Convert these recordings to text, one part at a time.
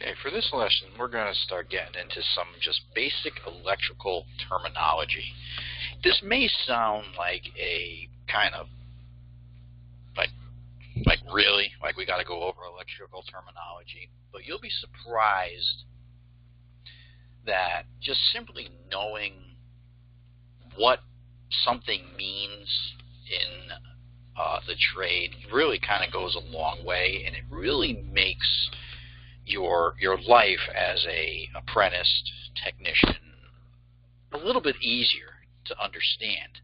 Okay, for this lesson, we're going to start getting into some just basic electrical terminology. This may sound like a kind of like really, like we got to go over electrical terminology, but you'll be surprised that just simply knowing what something means in the trade really kind of goes a long way, and it really makes your life as a apprenticed technician a little bit easier to understand.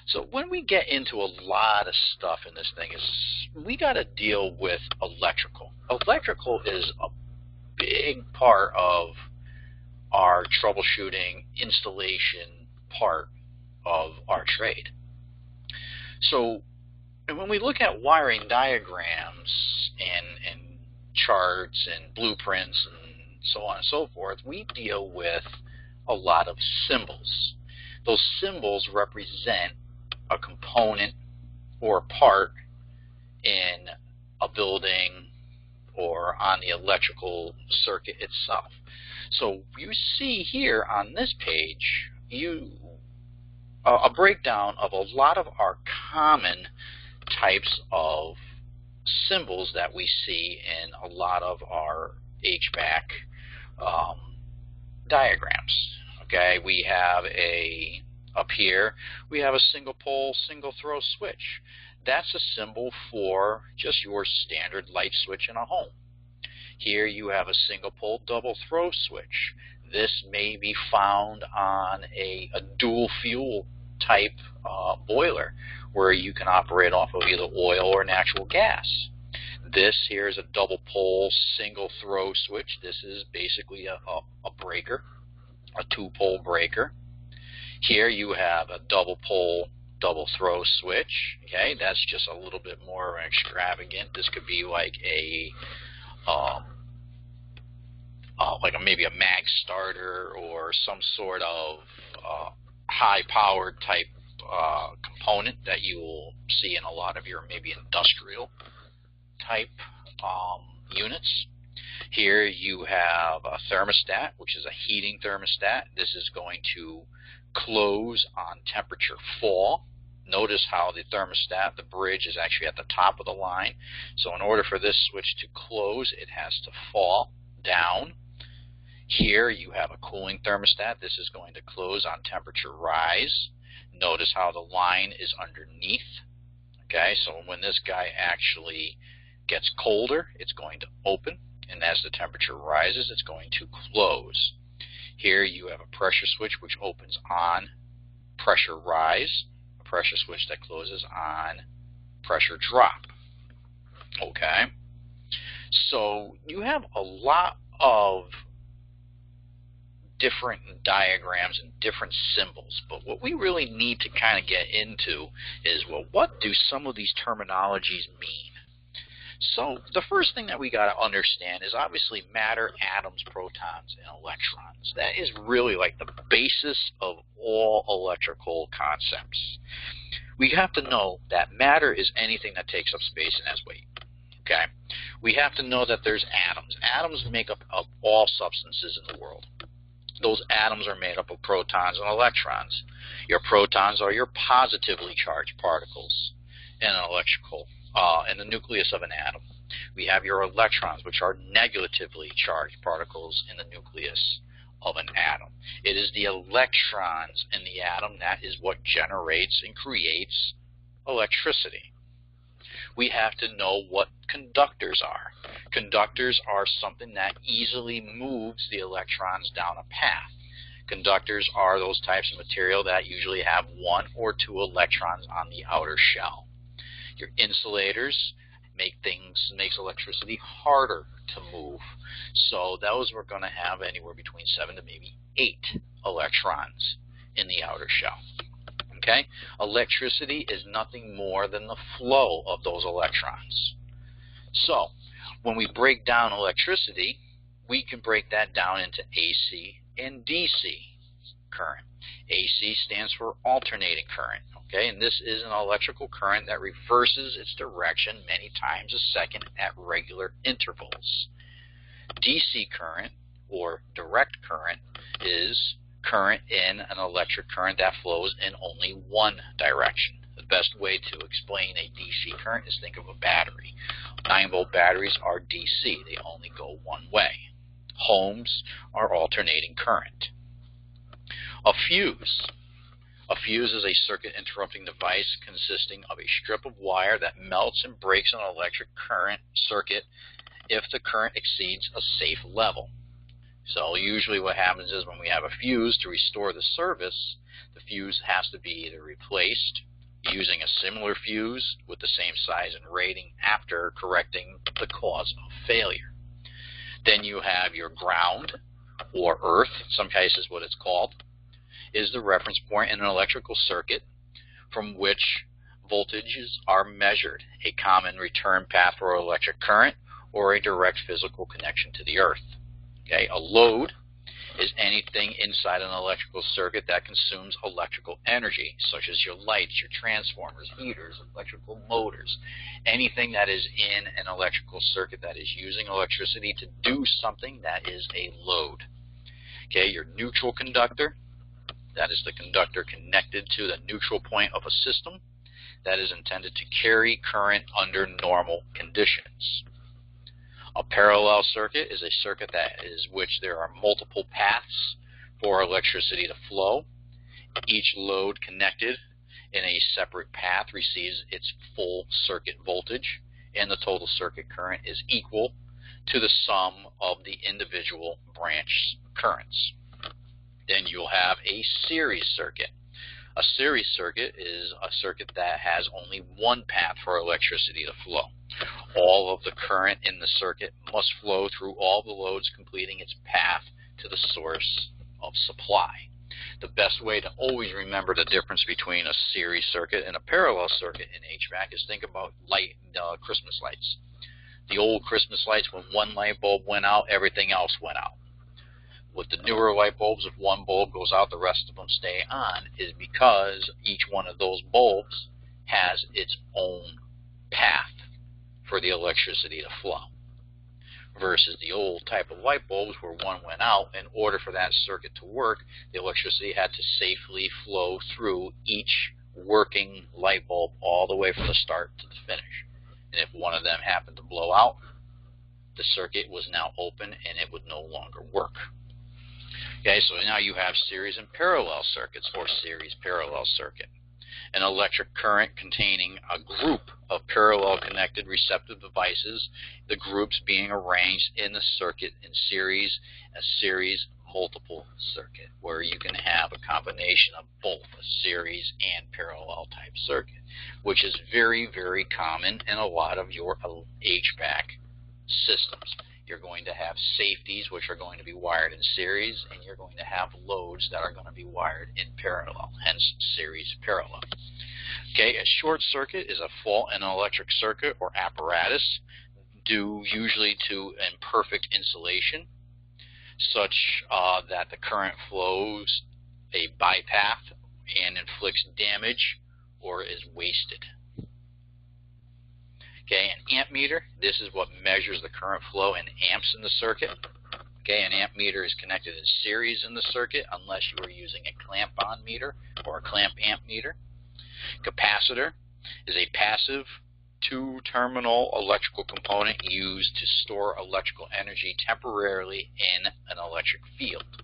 So when we get into a lot of stuff in this thing, we got to deal with electrical. Electrical is a big part of our troubleshooting, installation part of our trade. So when we look at wiring diagrams and charts and blueprints and so on and so forth, we deal with a lot of symbols. Those symbols represent a component or a part in a building or on the electrical circuit itself. So you see here on this page a breakdown of a lot of our common types of symbols that we see in a lot of our HVAC diagrams. Okay, we have up here we have a single pole, single throw switch. That's a symbol for just your standard light switch in a home. Here you have a single pole, double throw switch. This may be found on a dual fuel type boiler where you can operate off of either oil or natural gas. This here is a double pole, single throw switch. This is basically a breaker, a two-pole breaker. Here you have a double pole, double throw switch. Okay, that's just a little bit more extravagant. This could be like maybe a mag starter or some sort of high-powered type component that you will see in a lot of your maybe industrial type units. Here you have a thermostat, which is a heating thermostat. This is going to close on temperature fall. Notice how the thermostat, the bridge, is actually at the top of the line. So in order for this switch to close, it has to fall down. Here you have a cooling thermostat. This is going to close on temperature rise. Notice how the line is underneath. Okay, so when this guy actually gets colder, it's going to open, and as the temperature rises, it's going to close. Here you have a pressure switch which opens on pressure rise, a pressure switch that closes on pressure drop. Okay, so you have a lot of different diagrams and different symbols, but what we really need to kind of get into is, well, what do some of these terminologies mean? So the first thing that we got to understand is obviously matter, atoms, protons, and electrons. That is really like the basis of all electrical concepts. We have to know that matter is anything that takes up space and has weight. Okay? We have to know that there's atoms. Atoms make up of all substances in the world. Those atoms are made up of protons and electrons. Your protons are your positively charged particles in an electrical in the nucleus of an atom. We have your electrons, which are negatively charged particles in the nucleus of an atom. It is the electrons in the atom that is what generates and creates electricity. We have to know what conductors are. Conductors are something that easily moves the electrons down a path. Conductors are those types of material that usually have one or two electrons on the outer shell. Your insulators makes electricity harder to move. So those we're going to have anywhere between 7 to maybe 8 electrons in the outer shell. Okay? Electricity is nothing more than the flow of those electrons. So when we break down electricity, we can break that down into AC and DC current. AC stands for alternating current. Okay, and this is an electrical current that reverses its direction many times a second at regular intervals. DC current, or direct current, is current in an electric current that flows in only one direction. The best way to explain a DC current is think of a battery. 9-volt batteries are DC. They only go one way. Homes are alternating current. A fuse. A fuse is a circuit interrupting device consisting of a strip of wire that melts and breaks an electric current circuit if the current exceeds a safe level. So usually what happens is when we have a fuse, to restore the service, the fuse has to be either replaced using a similar fuse with the same size and rating after correcting the cause of failure. Then you have your ground, or earth, in some cases what it's called, is the reference point in an electrical circuit from which voltages are measured, a common return path for electric current, or a direct physical connection to the earth. Okay, a load is anything inside an electrical circuit that consumes electrical energy, such as your lights, your transformers, heaters, electrical motors, anything that is in an electrical circuit that is using electricity to do something, that is a load. Okay, your neutral conductor, that is the conductor connected to the neutral point of a system that is intended to carry current under normal conditions. A parallel circuit is a circuit that is which there are multiple paths for electricity to flow. Each load connected in a separate path receives its full circuit voltage, and the total circuit current is equal to the sum of the individual branch currents. Then you'll have a series circuit. A series circuit is a circuit that has only one path for electricity to flow. All of the current in the circuit must flow through all the loads, completing its path to the source of supply. The best way to always remember the difference between a series circuit and a parallel circuit in HVAC is think about Christmas lights. The old Christmas lights, when one light bulb went out, everything else went out. With the newer light bulbs, if one bulb goes out, the rest of them stay on, is because each one of those bulbs has its own path for the electricity to flow. Versus the old type of light bulbs where one went out, in order for that circuit to work, the electricity had to safely flow through each working light bulb all the way from the start to the finish. And if one of them happened to blow out, the circuit was now open and it would no longer work. Okay, so now you have series and parallel circuits, or series parallel circuit. An electric current containing a group of parallel connected receptive devices, the groups being arranged in the circuit in series, a series multiple circuit, where you can have a combination of both a series and parallel type circuit, which is very, very common in a lot of your HVAC systems. You're going to have safeties which are going to be wired in series, and you're going to have loads that are going to be wired in parallel, hence series parallel. Okay, a short circuit is a fault in an electric circuit or apparatus due usually to imperfect insulation, such that the current flows a bypath and inflicts damage or is wasted. Okay, an amp meter, this is what measures the current flow in amps in the circuit. Okay, an amp meter is connected in series in the circuit unless you are using a clamp-on meter or a clamp amp meter. Capacitor is a passive two-terminal electrical component used to store electrical energy temporarily in an electric field.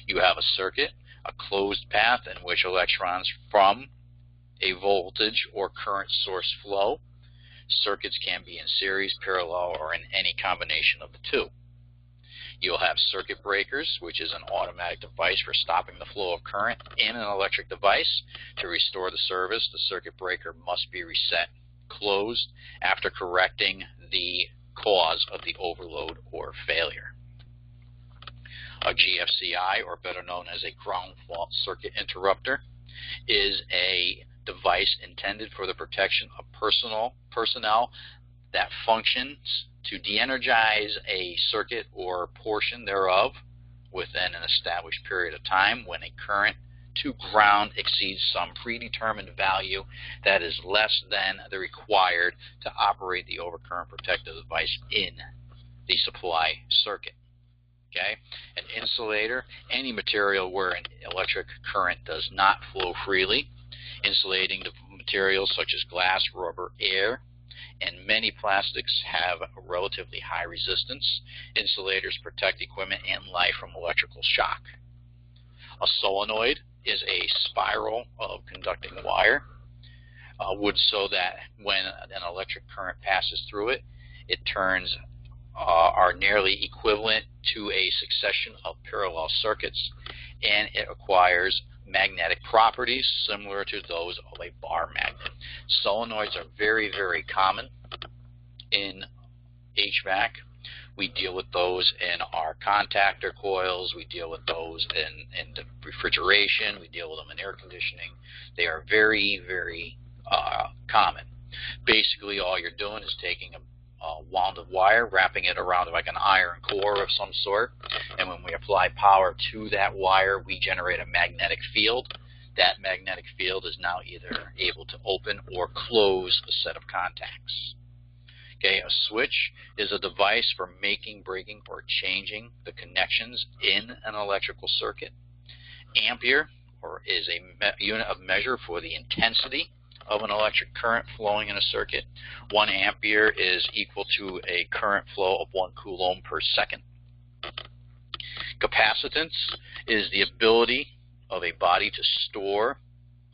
You have a circuit, a closed path in which electrons from a voltage or current source flow. Circuits can be in series, parallel, or in any combination of the two. You'll have circuit breakers, which is an automatic device for stopping the flow of current in an electric device. To restore the service, the circuit breaker must be reset, closed, after correcting the cause of the overload or failure. A GFCI, or better known as a ground fault circuit interrupter, is a device intended for the protection of personnel that functions to de-energize a circuit or portion thereof within an established period of time when a current to ground exceeds some predetermined value that is less than the required to operate the overcurrent protective device in the supply circuit. Okay, an insulator, any material where an electric current does not flow freely. Insulating materials such as glass, rubber, air, and many plastics have a relatively high resistance. Insulators protect equipment and life from electrical shock. A solenoid is a spiral of conducting wire, wood, so that when an electric current passes through it, it turns are nearly equivalent to a succession of parallel circuits, and it acquires magnetic properties similar to those of a bar magnet. Solenoids are very, very common in HVAC. We deal with those in our contactor coils. We deal with those in the refrigeration. We deal with them in air conditioning. They are very, very common. Basically, all you're doing is taking a wound of wire, wrapping it around like an iron core of some sort, and when we apply power to that wire, we generate a magnetic field. That magnetic field is now either able to open or close a set of contacts. Okay, a switch is a device for making, breaking, or changing the connections in an electrical circuit. Ampere is a unit of measure for the intensity of an electric current flowing in a circuit. 1 ampere is equal to a current flow of 1 coulomb per second. Capacitance is the ability of a body to store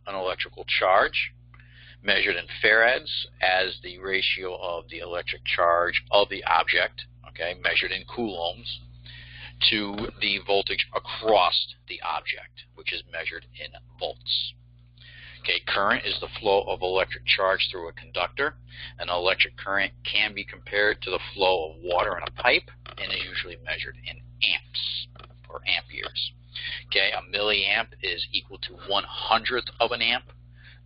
an electrical charge, measured in farads as the ratio of the electric charge of the object, okay, measured in coulombs, to the voltage across the object, which is measured in volts. Okay, current is the flow of electric charge through a conductor. An electric current can be compared to the flow of water in a pipe and is usually measured in amps or amperes. Okay, a milliamp is equal to 1/100th of an amp.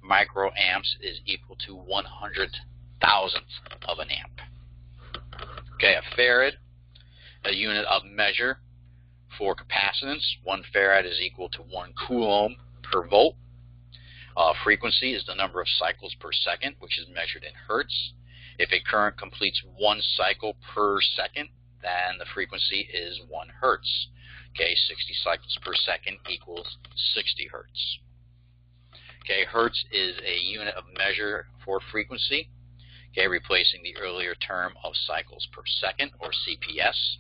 Microamps is equal to 100,000th of an amp. Okay, a farad, a unit of measure for capacitance. 1 farad is equal to 1 coulomb per volt. Frequency is the number of cycles per second, which is measured in hertz. If a current completes 1 cycle per second, then the frequency is 1 hertz. Okay, 60 cycles per second equals 60 hertz. Okay, hertz is a unit of measure for frequency, okay, replacing the earlier term of cycles per second, or CPS.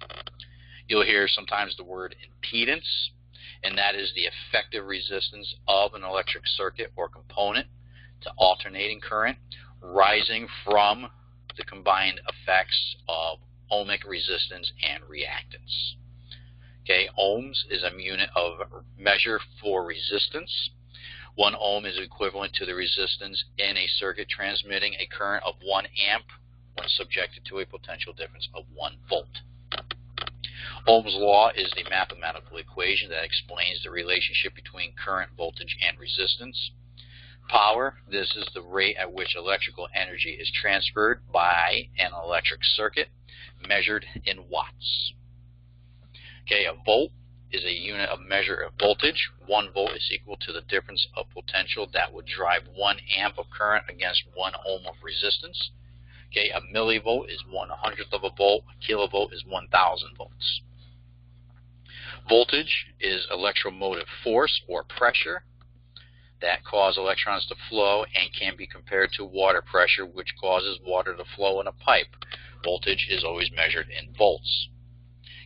You'll hear sometimes the word impedance, and that is the effective resistance of an electric circuit or component to alternating current, rising from the combined effects of ohmic resistance and reactance. Okay, ohms is a unit of measure for resistance. 1 ohm is equivalent to the resistance in a circuit transmitting a current of 1 amp when subjected to a potential difference of 1 volt. Ohm's law is the mathematical equation that explains the relationship between current, voltage, and resistance. Power, this is the rate at which electrical energy is transferred by an electric circuit, measured in watts. Okay, a volt is a unit of measure of voltage. 1 volt is equal to the difference of potential that would drive 1 amp of current against 1 ohm of resistance. Okay, a millivolt is 1/100th of a volt. A kilovolt is 1,000 volts. Voltage is electromotive force or pressure that cause electrons to flow and can be compared to water pressure, which causes water to flow in a pipe. Voltage is always measured in volts.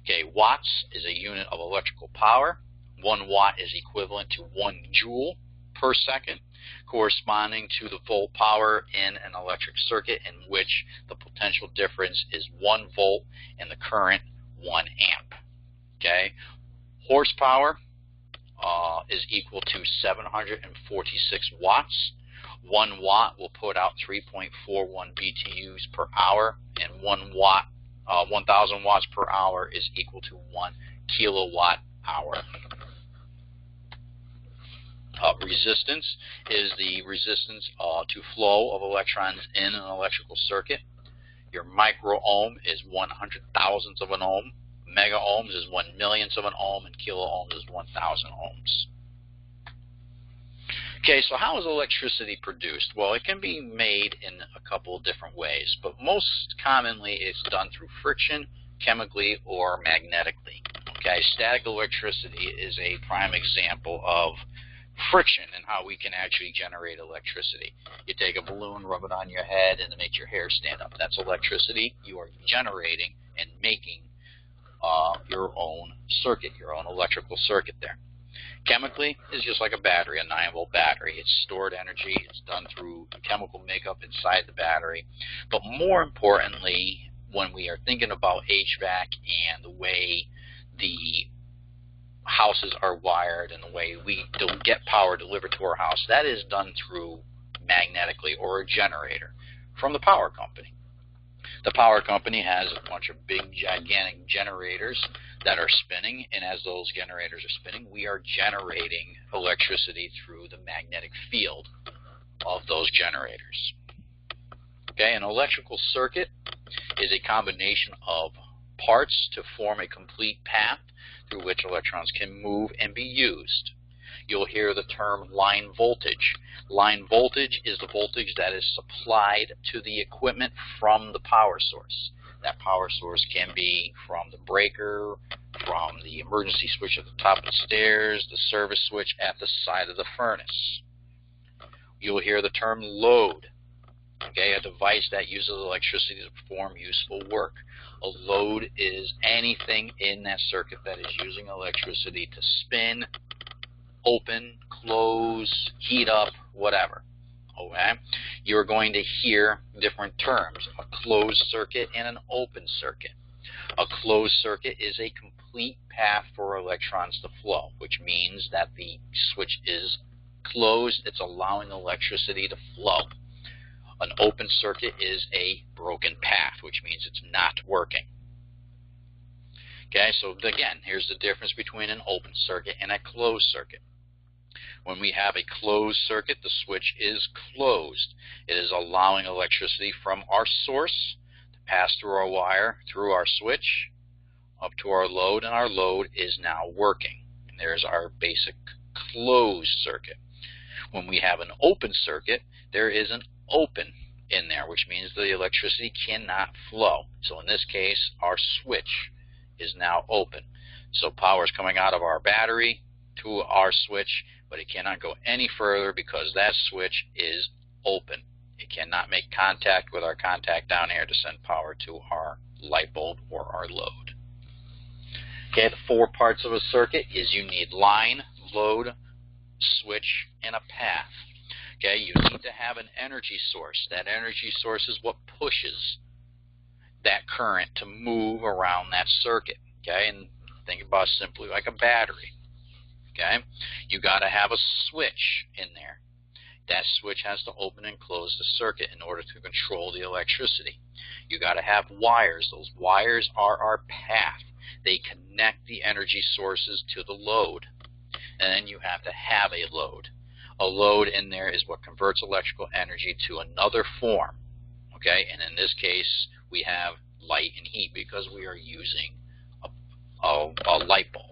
Okay, watts is a unit of electrical power. 1 watt is equivalent to 1 joule per second, corresponding to the volt power in an electric circuit in which the potential difference is 1 volt and the current 1 amp. Okay, horsepower is equal to 746 watts. 1 watt will put out 3.41 BTUs per hour, and 1,000 watts per hour is equal to 1 kilowatt hour. Resistance is the resistance to flow of electrons in an electrical circuit. Your micro-ohm is 100,000th of an ohm. Mega ohms is 1/1,000,000th of an ohm, and kilo ohms is 1,000 ohms. Okay, so how is electricity produced? Well, it can be made in a couple of different ways, but most commonly it's done through friction chemically or magnetically. Okay, static electricity is a prime example of friction and how we can actually generate electricity. You take a balloon, rub it on your head, and it makes your hair stand up. That's electricity. You are generating and making your own circuit, your own electrical circuit there. Chemically is just like a battery, a 9-volt battery. It's stored energy. It's done through chemical makeup inside the battery. But more importantly, when we are thinking about HVAC and the way the houses are wired and the way we get power delivered to our house, that is done through magnetically or a generator from the power company. The power company has a bunch of big, gigantic generators that are spinning, and as those generators are spinning, we are generating electricity through the magnetic field of those generators. Okay, an electrical circuit is a combination of parts to form a complete path through which electrons can move and be used. You'll hear the term line voltage. Line voltage is the voltage that is supplied to the equipment from the power source. That power source can be from the breaker, from the emergency switch at the top of the stairs, the service switch at the side of the furnace. You'll hear the term load. Okay, a device that uses electricity to perform useful work. A load is anything in that circuit that is using electricity to spin, open, close, heat up, whatever. Okay? You're going to hear different terms, a closed circuit and an open circuit. A closed circuit is a complete path for electrons to flow, which means that the switch is closed, it's allowing electricity to flow. An open circuit is a broken path, which means it's not working. Okay, so again, here's the difference between an open circuit and a closed circuit. When we have a closed circuit, the switch is closed. It is allowing electricity from our source to pass through our wire, through our switch, up to our load, and our load is now working. And there's our basic closed circuit. When we have an open circuit, there is an open in there, which means the electricity cannot flow. So in this case, our switch is now open. So power is coming out of our battery to our switch, but it cannot go any further because that switch is open. It cannot make contact with our contact down here to send power to our light bulb or our load. Okay, the 4 parts of a circuit is you need line, load, switch, and a path. Okay, you need to have an energy source. That energy source is what pushes that current to move around that circuit. Okay, and think about it simply like a battery. Okay, you got to have a switch in there. That switch has to open and close the circuit in order to control the electricity. You got to have wires. Those wires are our path. They connect the energy sources to the load. And then you have to have a load. A load in there is what converts electrical energy to another form. Okay, and in this case, we have light and heat because we are using a light bulb.